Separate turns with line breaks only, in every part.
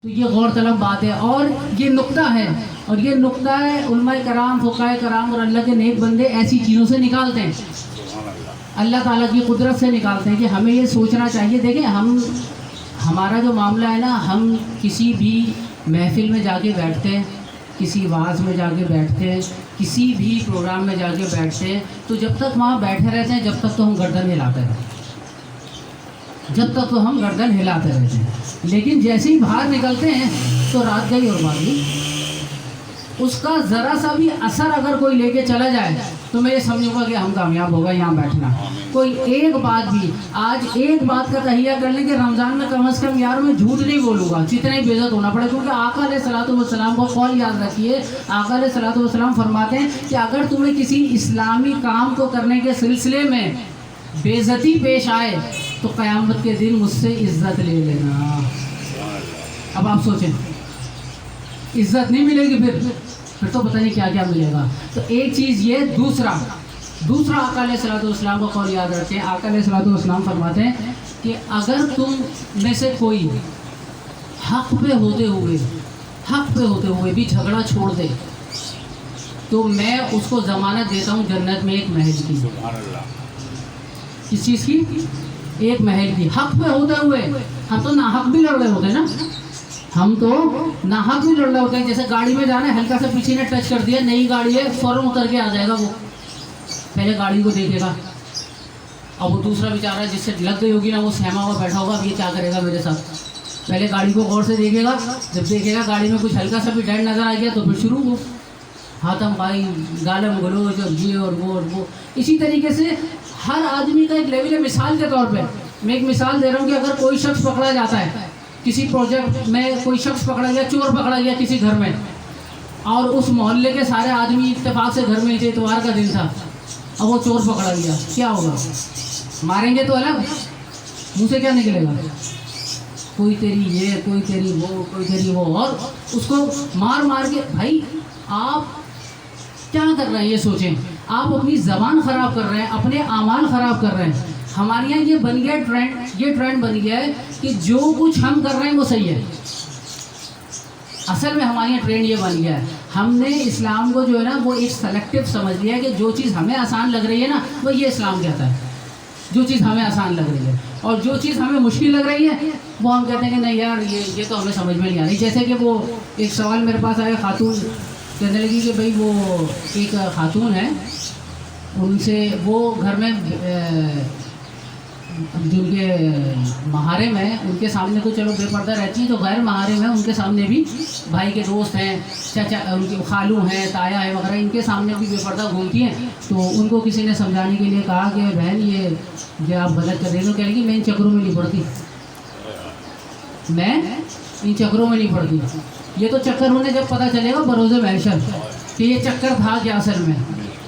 تو یہ غور طلب بات ہے اور یہ نقطہ ہے، اور یہ نقطہ ہے علماء کرام، فقہاء کرام اور اللہ کے نیک بندے ایسی چیزوں سے نکالتے ہیں، اللہ تعالیٰ کی قدرت سے نکالتے ہیں کہ ہمیں یہ سوچنا چاہیے۔ دیکھیں ہمارا جو معاملہ ہے نا، ہم کسی بھی محفل میں جا کے بیٹھتے ہیں، کسی واعظ میں جا کے بیٹھتے ہیں، کسی بھی پروگرام میں جا کے بیٹھتے ہیں، تو جب تک وہاں بیٹھے رہتے ہیں جب تک تو ہم گردن ہلاتے رہتے ہیں، جب تک تو ہم گردن ہلاتے رہتے ہیں، لیکن جیسے ہی باہر نکلتے ہیں تو رات گئی اور بات گئی۔ اس کا ذرا سا بھی اثر اگر کوئی لے کے چلا جائے تو میں یہ سمجھوں گا کہ ہم کامیاب ہو گئے یہاں بیٹھنا۔ کوئی ایک بات بھی، آج ایک بات کا تہیہ کر لیں کہ رمضان میں کم از کم یار میں جھوٹ نہیں بولوں گا، جتنا ہی بے عزت ہونا پڑے، کیونکہ آقا علیہ الصلوۃ والسلام کو قول یاد رکھیے، آقا علیہ الصلوۃ والسلام فرماتے ہیں کہ اگر تمہیں کسی اسلامی کام کو کرنے کے سلسلے میں بے عزتی پیش آئے تو قیامت کے دن مجھ سے عزت لے لینا۔ اب آپ سوچیں، عزت نہیں ملے گی پھر تو پتہ نہیں کیا کیا ملے گا۔ تو ایک چیز یہ، دوسرا آقا علیہ الصلوۃ والسلام کو قول یاد رکھیں، آقا علیہ الصلوۃ والسلام فرماتے ہیں کہ اگر تم میں سے کوئی حق پہ ہوتے ہوئے بھی جھگڑا چھوڑ دے تو میں اس کو ضمانت دیتا ہوں جنت میں ایک محل کی۔ کس چیز کی؟ ایک محل کی۔ حق پہ ہوتے ہوئے، ہم تو ناحق بھی لڑ رہے ہوتے ہیں نا، ہم تو ناحق بھی لڑ رہے ہوتے ہیں۔ جیسے گاڑی میں جانا ہے، ہلکا سا پیچھے نے ٹچ کر دیا، نئی گاڑی ہے، فوراً اتر کے آ جائے گا، وہ پہلے گاڑی کو دیکھے گا، اب وہ دوسرا بیچارہ جس سے لگ گئی ہوگی نا، وہ سہما ہوا بیٹھا ہوگا، اب یہ کیا کرے گا میرے ساتھ، پہلے گاڑی کو غور سے دیکھے گا، جب دیکھے گا گاڑی میں کچھ ہلکا سا بھی ڈینٹ نظر آ گیا تو پھر شروع ہو ہاتم بھائی، گالم گلوچ اور یہ اور وہ۔ اسی طریقے سے ہر آدمی کا ایک لیول ہے۔ مثال کے طور پہ میں ایک مثال دے رہا ہوں کہ اگر کوئی شخص پکڑا جاتا ہے کسی پروجیکٹ میں، کوئی شخص پکڑا گیا، چور پکڑا گیا کسی گھر میں، اور اس محلے کے سارے آدمی اتفاق سے گھر میں تھے، اتوار کا دن تھا، اب وہ چور پکڑا گیا، کیا ہوگا؟ ماریں گے تو الگ، منہ سے کیا نکلے گا؟ کوئی تیری یہ، کوئی تیری وہ، کوئی تیری وہ، اور اس کو مار کے۔ بھائی آپ کیا کر رہے ہیں یہ سوچیں، آپ اپنی زبان خراب کر رہے ہیں، اپنے اعمال خراب کر رہے ہیں۔ ہمارے یہاں یہ بن گیا ٹرینڈ، یہ ٹرینڈ بن گیا ہے کہ جو کچھ ہم کر رہے ہیں وہ صحیح ہے۔ اصل میں ہمارے یہاں ٹرینڈ یہ بن گیا ہے، ہم نے اسلام کو جو ہے نا وہ ایک سلیکٹیو سمجھ لیا ہے کہ جو چیز ہمیں آسان لگ رہی ہے نا وہ یہ اسلام کہتا ہے، جو چیز ہمیں آسان لگ رہی ہے، اور جو چیز ہمیں مشکل لگ رہی ہے وہ ہم کہتے ہیں کہ نہیں یار یہ تو ہمیں سمجھ میں نہیں آ رہی۔ جیسے کہ وہ ایک سوال میرے پاس آیا، خاتون کہنے لگی کہ بھائی وہ ایک خاتون ہے، ان سے وہ گھر میں جن کے محارم ہیں ان کے سامنے تو چلو بے پردہ رہتی ہیں، تو غیر محارم ہیں ان کے سامنے بھی، بھائی کے دوست ہیں، چچا ان کی خالو ہیں، تایا ہے وغیرہ، ان کے سامنے بھی بے پردہ گھومتی ہیں۔ تو ان کو کسی نے سمجھانے کے لیے کہا کہ بہن یہ آپ غلط کر رہی ہو، کہنے لگی میں ان چکروں میں نہیں پڑتی، میں ان چکروں میں نہیں پڑتی۔ یہ تو چکر انہیں جب پتہ چلے گا بروز محشر کہ یہ چکر تھا کیا اصل میں،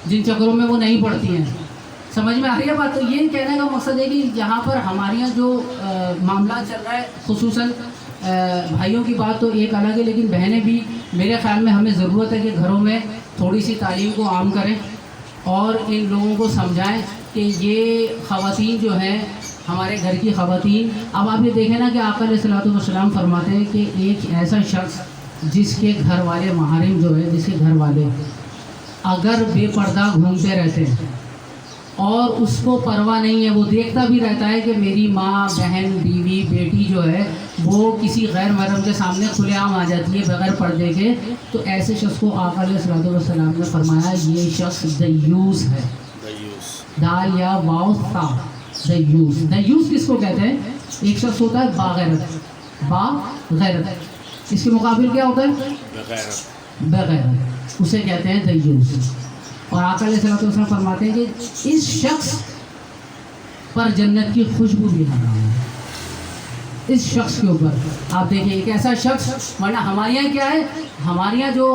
جن چکروں میں وہ نہیں پڑتی ہیں۔ سمجھ میں آ رہی ہے بات؟ تو یہ کہنے کا مقصد ہے کہ یہاں پر ہمارے یہاں جو معاملات چل رہا ہے، خصوصاً بھائیوں کی بات تو ایک الگ ہے، لیکن بہنیں بھی میرے خیال میں ہمیں ضرورت ہے کہ گھروں میں تھوڑی سی تعلیم کو عام کریں اور ان لوگوں کو سمجھائیں کہ یہ خواتین جو ہیں، ہمارے گھر کی خواتین، اب آپ یہ دیکھیں نا کہ آقا علیہ الصلوۃ والسلام فرماتے ہیں کہ ایک ایسا شخص جس کے گھر والے محارم جو ہے، جس کے گھر والے اگر بے پردہ گھومتے رہتے ہیں اور اس کو پرواہ نہیں ہے، وہ دیکھتا بھی رہتا ہے کہ میری ماں، بہن، بیوی، بیٹی جو ہے وہ کسی غیر محرم کے سامنے کھلے عام آ جاتی ہے بغیر پردے کے، تو ایسے شخص کو آقا علیہ الصلوۃ والسلام نے فرمایا یہ شخص دیوس ہے، دال یا واو تا، دیوس۔ دیوس کس کو کہتے ہیں؟ ایک شخص ہوتا ہے باغیرت، باغیرت، اس کے مقابل کیا ہوتا ہے؟ بغیرت، اسے کہتے ہیں دیوس۔ اور آقا علیہ الصلوۃ والسلام فرماتے ہیں کہ اس شخص پر جنت کی خوشبو بھی حرام ہے، اس شخص کے اوپر۔ آپ دیکھیں ایک ایسا شخص، ورنہ ہمارے یہاں کیا ہے، ہمارے یہاں جو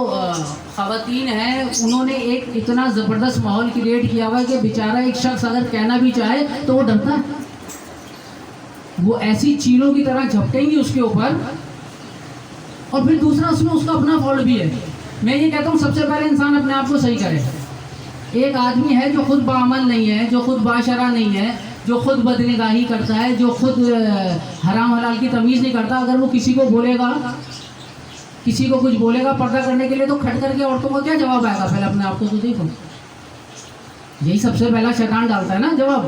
خواتین ہیں انہوں نے ایک اتنا زبردست ماحول کریٹ کیا ہوا ہے کہ بیچارہ ایک شخص اگر کہنا بھی چاہے تو وہ ڈرتا ہے، وہ ایسی چیلوں کی طرح جھپٹیں گی اس کے اوپر۔ اور پھر دوسرا اس میں اس کا اپنا فالٹ بھی ہے۔ میں یہ کہتا ہوں سب سے پہلے انسان اپنے آپ کو صحیح کرے۔ ایک آدمی ہے جو خود باعمل نہیں ہے، جو خود باشرہ نہیں ہے، جو خود بدنگاہی کرتا ہے, جو خود حرام حلال کی تمیز نہیں کرتا, اگر وہ کسی کو بولے گا, کسی کو کچھ بولے گا پردہ کرنے کے لیے, تو کھٹ کر کے عورتوں کا کیا جواب آئے گا؟ پہلے اپنے آپ کو تو دیکھو, یہی سب سے پہلا شیطان ڈالتا ہے نا جواب.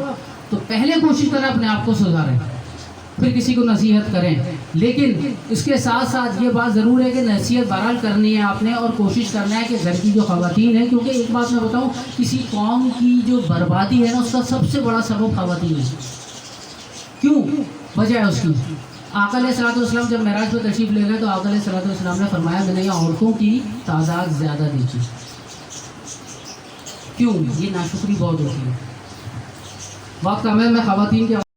تو پہلے کوشش کریں اپنے آپ کو سدھاریں, پھر کسی کو نصیحت کریں. لیکن اس کے ساتھ ساتھ یہ بات ضرور ہے کہ نصیحت بہرحال کرنی ہے آپ نے, اور کوشش کرنا ہے کہ گھر کی جو خواتین ہیں, کیونکہ ایک بات میں بتاؤں, کسی قوم کی جو بربادی ہے نا, اس کا سب سے بڑا سبب خواتین ہے. کیوں؟ وجہ ہے اس کی. آقا علیہ الصلوۃ والسلام جب معراج پہ تشریف لے گئے تو آقا علیہ الصلوۃ والسلام نے فرمایا میں نے یہاں عورتوں کی تعداد زیادہ دیکھی. کیوں؟ یہ ناشکری بہت ہوتی ہے. وقت کم ہے, میں خواتین کے